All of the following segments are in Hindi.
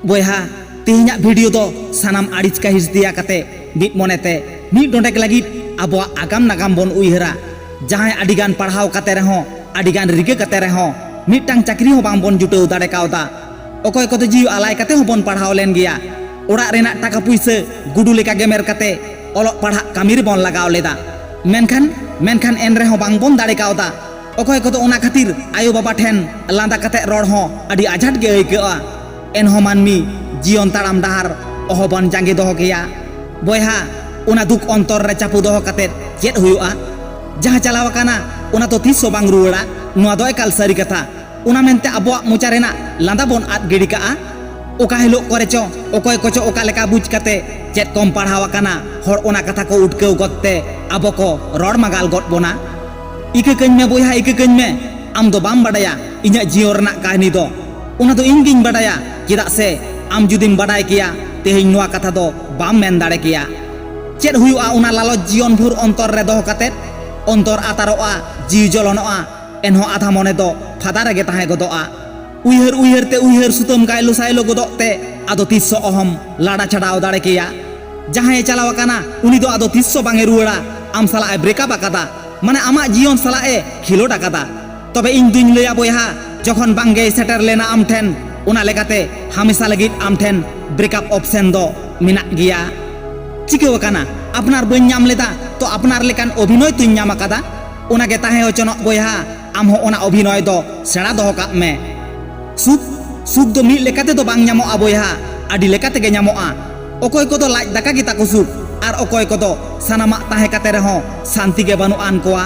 बोहा तेहना वीडियो दो सानाम आड़िज काहिस दिया कते मिट मोनेते मिट डोंडेक लगी अब आगाम नागाम बन उयहरा जहां आडिगान पढ़ाव कते रहो आडिगान रिगे कते रहो मिटटांग चाकरी हो बांग बन जुटाव दाड़े कावदा अकय कत जीव आलाय कते हो बन पढ़ाव लेन गया ओड़ा रेना टाका पुइसे गुडू लेका गेमेर कते ओलक पढ़ा कामी रे बन लगाव लेदा मेनखान एन रेहो बांग बन दाड़े कावदा अकय कत ओना खातिर आयो बाबा ठेन लांदा कते रोड़ हो आडि आझाट गे आइकाआ एनहो मानमी जीवन ताड़ाम डाहार अहबन जांगे दहो गया बोहा उना दुख अंतर रे चापू दहो कते चेद हुयुआ जहां चलाव काना उना तो तीस बांग रुवाड़ा नुआ दो एकाल सारी कथा उना मेनते अबवा मोचा रेना लांदा बन आद गिड़ी काआ ओका हिलो करे चो ओकय कोचो ओका लेका बुझ कते चेद कम पढ़ावा काना हर ओना कथा को उठकेव गत्ते आबो को रोड़ मागाल गत बोना इके कñ में बोहा इके कñ में आम दो बाम बाडाया इᱧा जीवन रना कहानी दो उना तो इन गिñ बाडाया चेदा से आम जुदिम बाडाय किया तेहेñ नुआ कथा दो बाम मेन दाड़े किया चेद हुयुआ उना लालो जीवन भुर अंतर रे दहो कते अंतर आतारोआ जीव जलनोआ एनहो आधा मने दो फादा रेगे ताहे गदोआ उयहर उयहर ते उयहर सुतम गायलो साइलो गदोते आदो तिस्सो अहम लाड़ा छाड़ाव दाड़े किया जहां चलाव काना उनी दो आदो तिस्सो बांगे रुवाड़ा आम साला ए ब्रेकअप आकादा माने आमा जीवन साला ए खिलोड आकादा तबे इन दुñ लया बोहा जखन बांगे सेटर लेना आम ठेन उना लेकाते हमेशा लगित आम ठेन ब्रेकअप ऑप्शन दो मिना गिया चिकेव काना अपनार बñ नाम लेदा तो अपनार लेकान अभिनय तुñ नाम आकादा उनागे ताहे होचनो बोहा आम हो ओना अभिनय दो सेड़ा दहो काग मे सुख दो मिट लेकाते दो बांग नामोआ बोहा आडि लेकाते गे नामोआ अकय कोदो लाज दाका गिता को सुख आर अकय कोदो सानामा ताहे काते रहो शांति गे बानु आन कोआ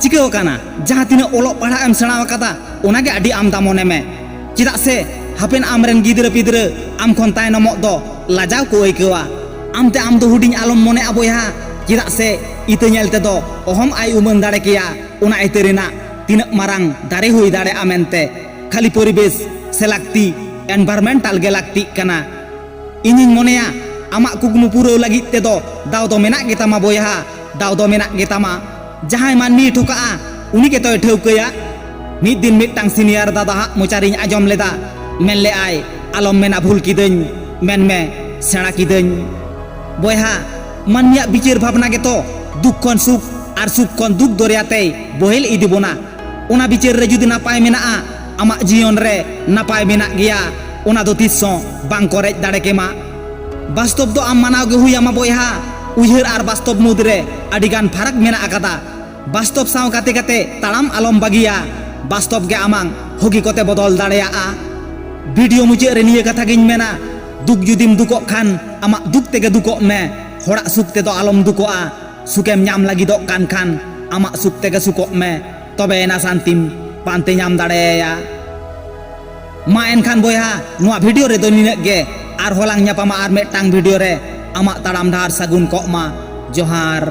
चिकेव काना जहां तिना ओलो पढ़ा एम सेड़ा आकादा ओनागे आडि आमदा मोने मे चिदा से हापेन आमरेन गिद्रा पिद्रा आम खन तायनमो दो लाजाव को आइकावा आमते आम दो हुडिñ आलम मोने बोहा चिदा से इते नेलते दो अहम आय उमन दाड़े किया उना इते रेना तिना मारांग दारे हुई दाड़े आमेनते खाली परिवेश से लागती एनवायरमेंटल गे लागती काना इनिñ मोनेया आमा कुकमु पुराव लागित ते दो दाव दो मेना गेतामा बोहा दाव दो मेना गेतामा जहां मानमी ठोकाआ उनी के तोय ठौकया मिद दिन मिदटांग सिनियर दादा मोचारिñ आजम लेदा मेन ले आय आलम मेना भूल किदኝ मेन में सेड़ा किदኝ बोहा मानमिया बिचार भावना के तो दुख खन सुख और सुख खन दुख दरियाते बोहेल इदी बोना उना बिचार रे जुदी नापाय मेनाआ आमा जीवन रे नापाय मेना गया उना दो तिस्सो बांग को रेज दाड़े केमा वास्तव दो आम मानाव गे हुयामा बोहा उयहर आर वास्तव मुद्रे आडिगान फाराक मेना आकादा वास्तव साव काते काते ताड़ाम आलम बागिया वास्तव गे आमांग होगी कोते बदल दाड़ेयाआ वीडियो मुचे रे निये कथा गिñ मेना दुख जुदिम दुको खान आमा दुख तेगे दुको मे होड़ा सुख ते दो आलम दुकोआ सुकेम नाम लागिदो कान खान आमा सुख तेगे सुको मे तबे एना शांतिम पानते नाम दाड़ेया मा एनखान बोहा नुआ वीडियो रे दो निनक गे आर होलांग ᱧᱟᱯᱟᱢᱟ आर मेटांग वीडियो रे आमा ताड़ाम डाहार सागुन को मा जोहार।